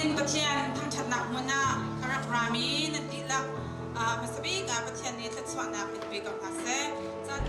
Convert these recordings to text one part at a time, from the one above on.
tin pathian thang chat nak muna karak rami nanti la masabi ga pathian ni thlat swa na pit pe ka na se chan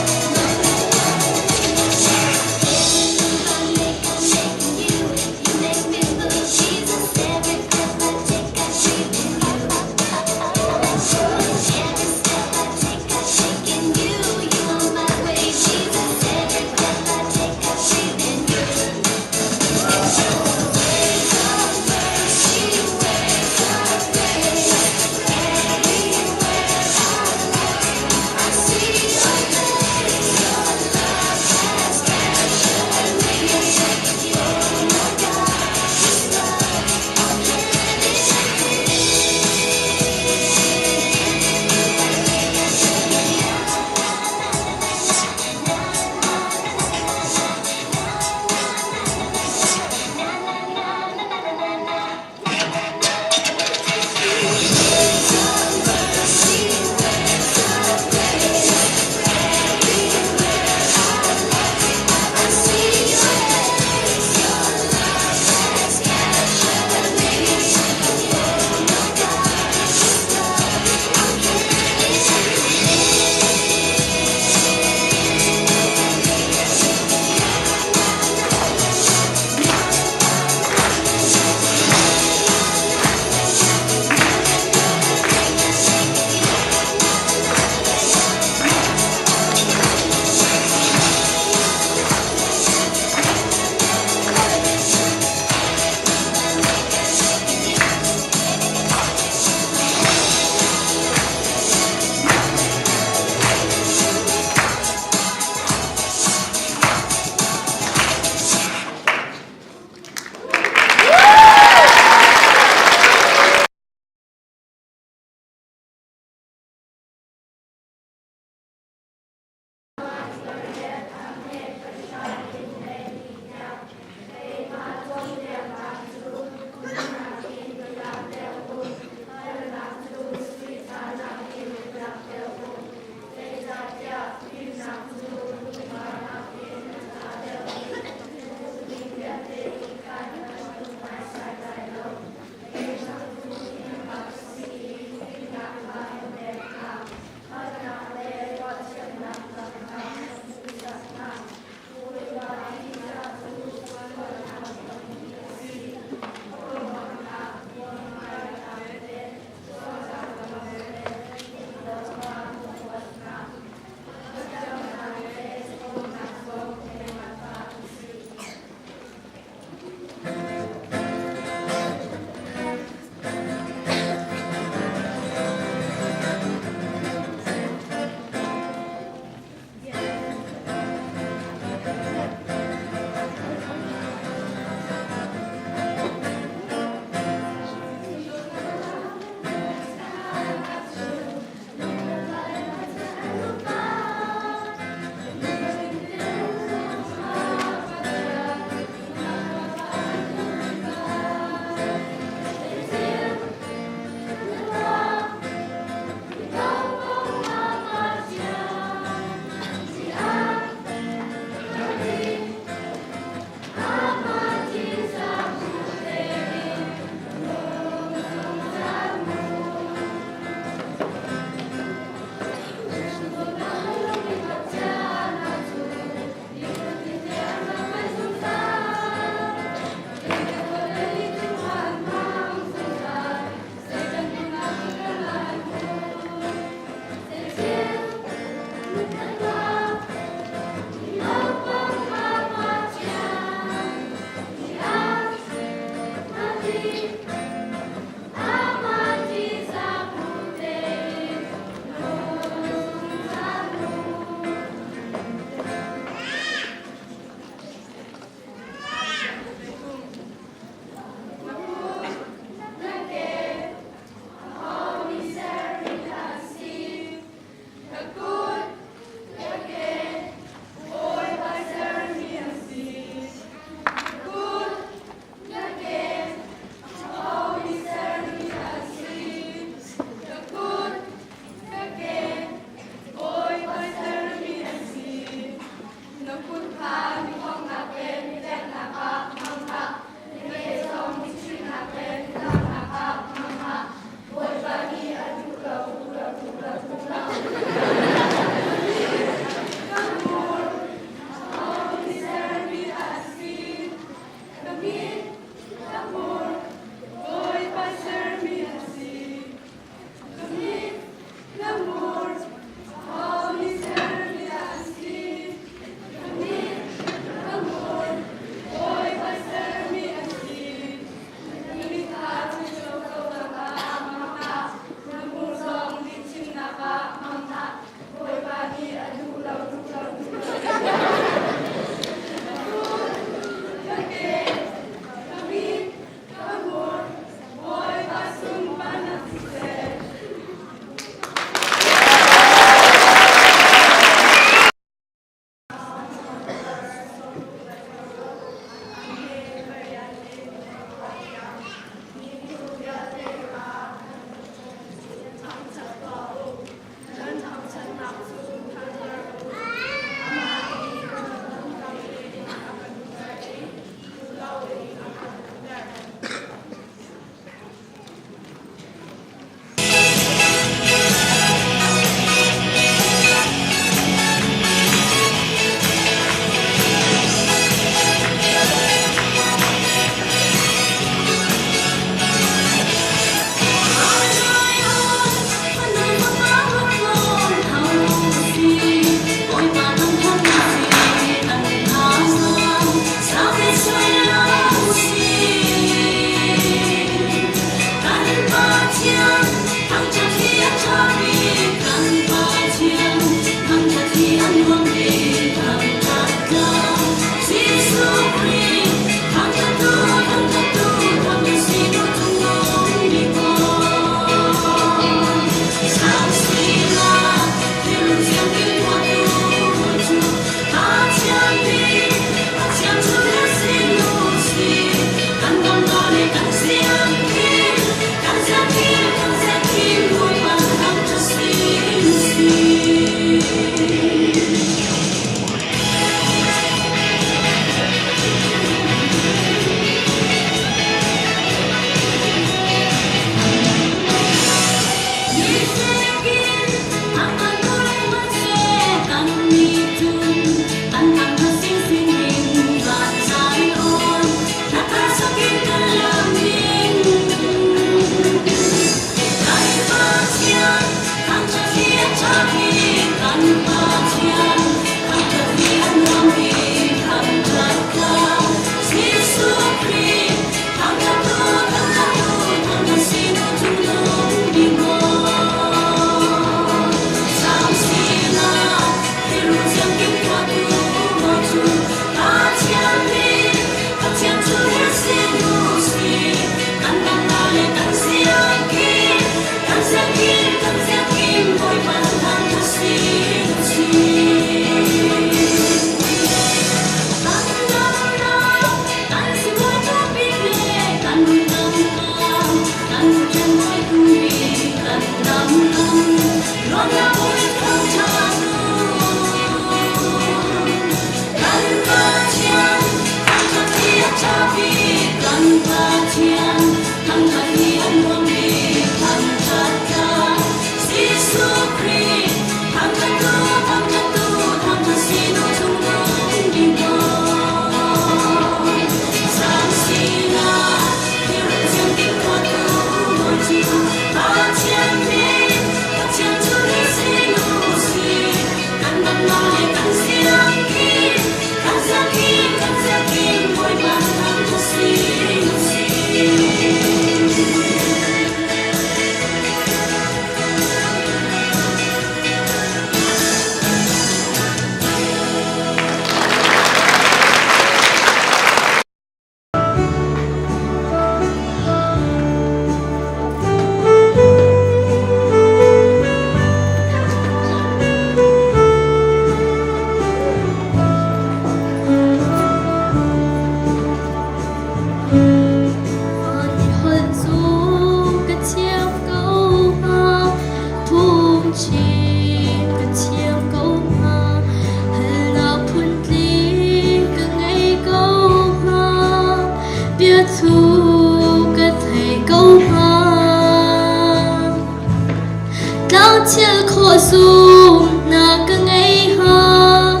lao chiel khó zoom na cả ngày ha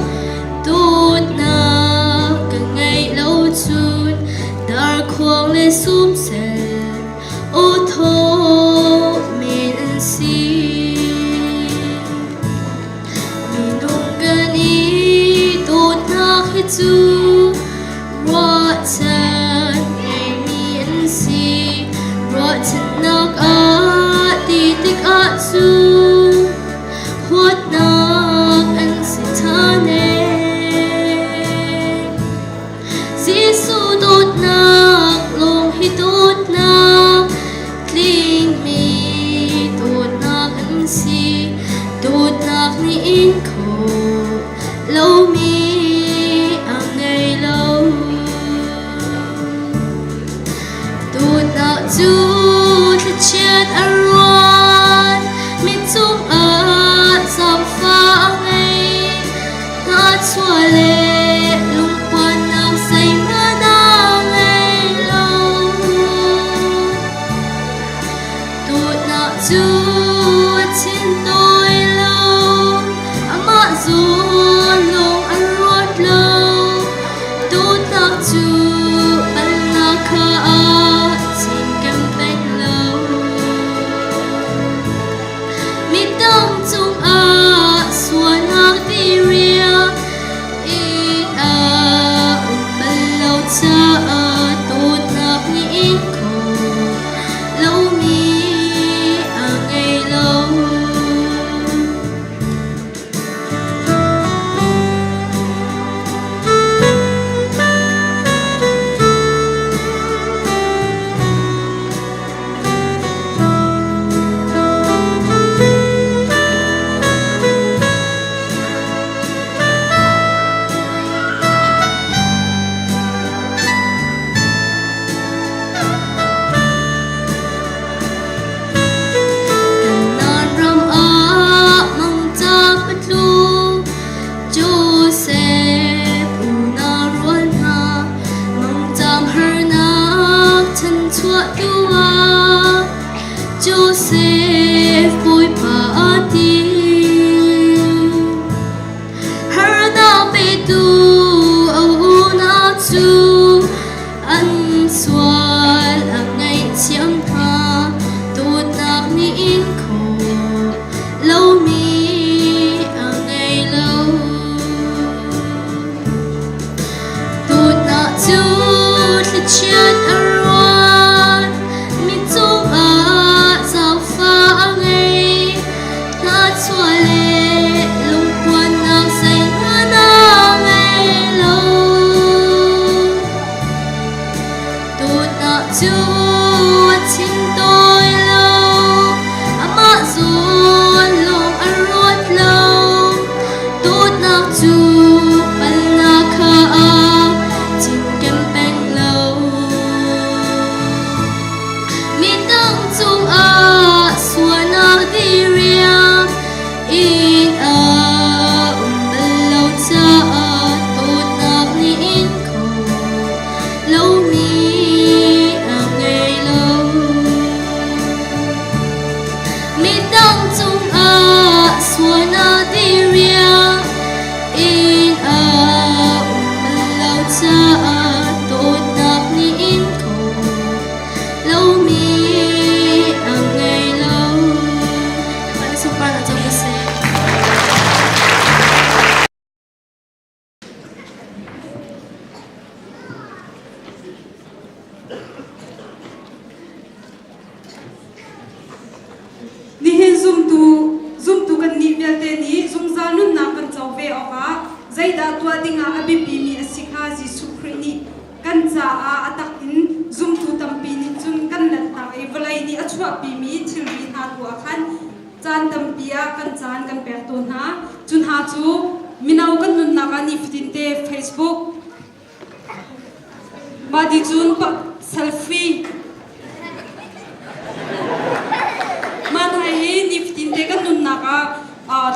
tốt na cả ngày lâu chun dar khoang le sum sen ô thô mình si mình nung gần ý tốt na khi chu rót chân ngày mình si rót chân nắc á đi tích á chu hót nắc anh si thà nè Giêsu tốt nắc lòng hi tốt nắc kling mi tốt nắc anh si tốt nắc ni in khổ lâu mi ang ngày lâu tốt nắc chu thật chết aron mi chung a sam pha ngày na chua lệ lung quan nam say na na ngày lâu tốt nắc chu trên tôi lâu ama zuan long an ruột lâu tốt nắc chu ban na kha trên kem tách lâu mi tâm chung a xuân nắc đi ria in a ban lâu cha tốt nắc ni in khổ lâu mi a ngày lâu nan ram a mang cha patlu Joseph una ruan ha mang jam her nak chan chua tua Joseph boy pa ti her na pe tu au na chu an swal ang ngày chiang tha tốt nắc ni in khổ lâu mi ang ngày lâu tốt nắc chu thật chết aron mi chung a sao pha ngày na chua lệ lung quan nam say na ngày lâu tốt nắc chu trên tôi lâu ama zuan long an ruột lâu tốt nắc chu ban na kha trên kem beng lâu mi tâm chung a xuân nắc đi ria in a ban lâu cha tốt nắc ni in khổ lâu mi a ngày lâu mi tâm chung a xuân nắc đi ria in a ban lâu cha tốt nắc ni in khổ lâu mi a ngày lâu bạn super là trong cái xe ni he zoom tu kan ni belte ni zoom zanun na kan chawve oka zaida tua dinga abipi mi asikha Jesu Christ ni kan cha a atakin zoom tu tampi ni chun kan lat ta evalai ni achwa pi mi thilri ha tu akhan chan tampia kan chan kan per tu na chun ha chu minau kan nun na ka ni fitinte Facebook ma di chun selfie manai he ni fitinte kan nun na ka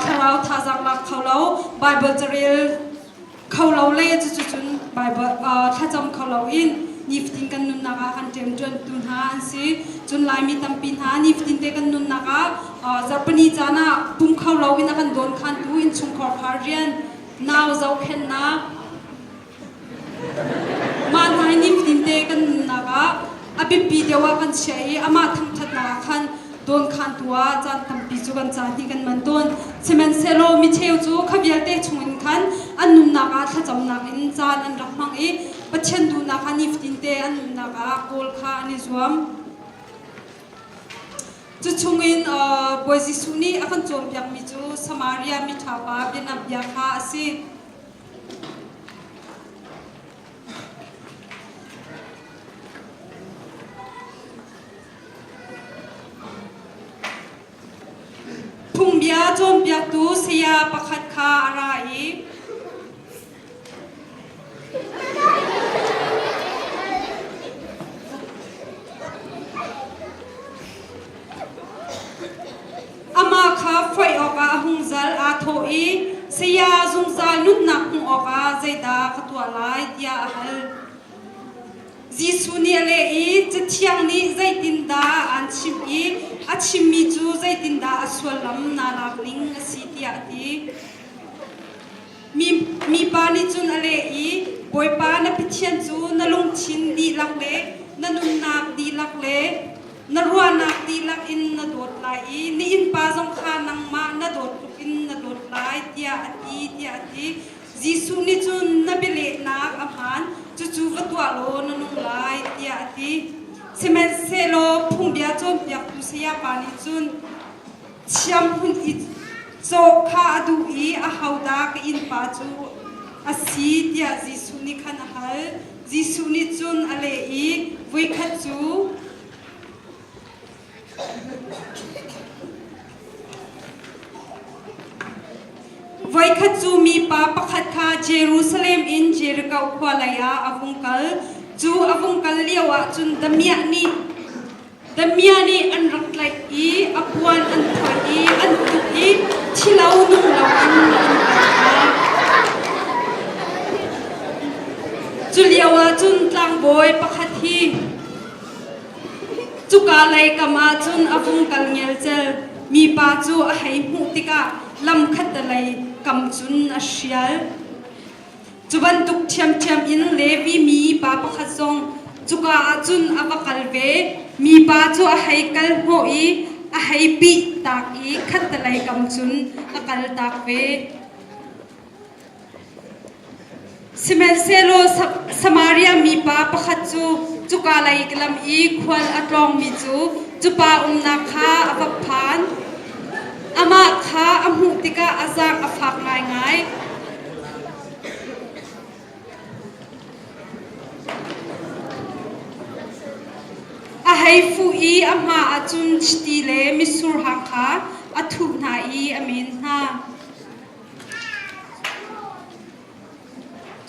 tharau thazak lak khaulo Bible charil khaulo le chu chun Bible thacham khaulo in niftin kan nun naka kan tem jon tun ha an si chun lai mi tampin ha niftin te kan nun naka zarpani chana pum khau lo in kan don khan tu in chung khor kharian naw zau khen na man hai niftin te kan nun naka abi pi dewa kan chei ama tham that na khan don khan tua chan tampi chu kan cha ti kan man ton semen selo mi cheu chu khabial te chungin khan an nun naka tha cham nak in chan an rak mang e pachen du na khan niftin te an nun naka kol kha ani zuam chu chungin boisi suni akan chom yak mi chu samaria mi thapa benam ya kha asi Bia chom biak tu sia pakhat kha arai ama kha foi oka hungzal a thoi sia zungza nun nak hu oka zaida khatwa lai dia hal Jisuni ale I chithiang ni zaitinda an chim I achimi chu zaitinda aswalam na lakling asitia ti mi pa ni chun ale I boipa na pithian chu na longchin di lakle na nun nak di lakle na ruwa nak di lak in na dot lai I ni in pa jong kha nang ma na dot in na dot lai tia ati Jisuni chun na bele nak amhan chu vatwa lo na nung lai tia ati semen selo phungbia chom piak tu sia pani chun chiam hun I cho kha adu I a hauda ka in pa chu asi tia Jisuni khan hal Jisuni chun ale I voi khat chu Vai khat chu mi pa pakhat kha Jerusalem in Jericho khwalaya avungkal chu avungkal liawa chun damia ni an raklai I apuan an thai an tu I thilau nu law an chu liawa chun tlang boy pakhat hi chu ka lai kama chun avungkal ngel chel mi pa chu a hai mu tika lam khat lai kam chun a hrial chuban tuk thiam in levi mi pa pakhat zong chuka chun avakal ve mi pa chu a hai kal ho I a hai pi tak I khat lai kam chun a kal tak ve simen selo samaria mi pa pakhat chu chuka lai kalam I khwal atlong mi chu chupa na kha avak phan ama kha amu tika azak afak ngai a hai fu I ama achun chti le misur ha kha athu na I amin ha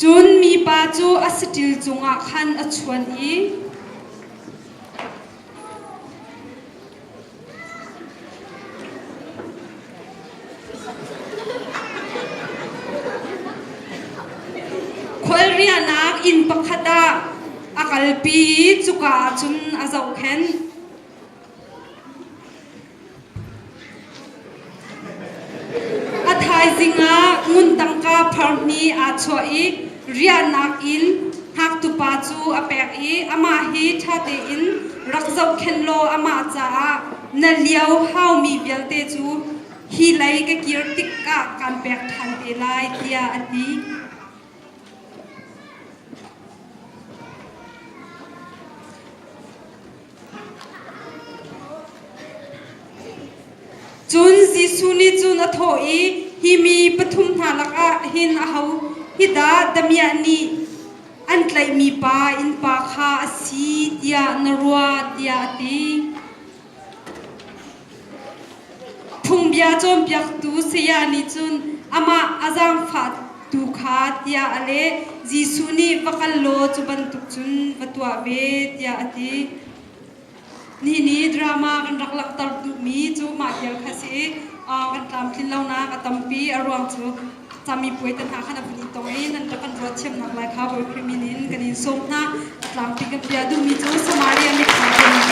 chun mi pa chu asatil chunga khan achuan I Rianak in pakhata akalpi chuka chun azau khen athai zinga ngun tangka pharni a choi rianak in hak tu pa chu apek I ama hi thate in rakzau khen lo ama cha na liao hau mi belte chu hi lai ka kirtik ka kan pek than te lai tia ati chun Jisuni chun athoi himi pathum thalaka hin ahau hida damia ni antlai mi pa in pa kha asi tia narwa tia ti phungbia chom piak tu seya ni chun ama azam phat tu kha tia ale Jisuni vakal lo chuban tuk chun watwa ve tia ati ni drama kan raklak tar tu mi chu ma yal khasi kan tam thin launa ka tampi arwang chu chami poi tan ha khana puni tongin an takan ro chem nak lai kha boy kriminin kanin som na atlang pigam pia du mi chu samaria mi kha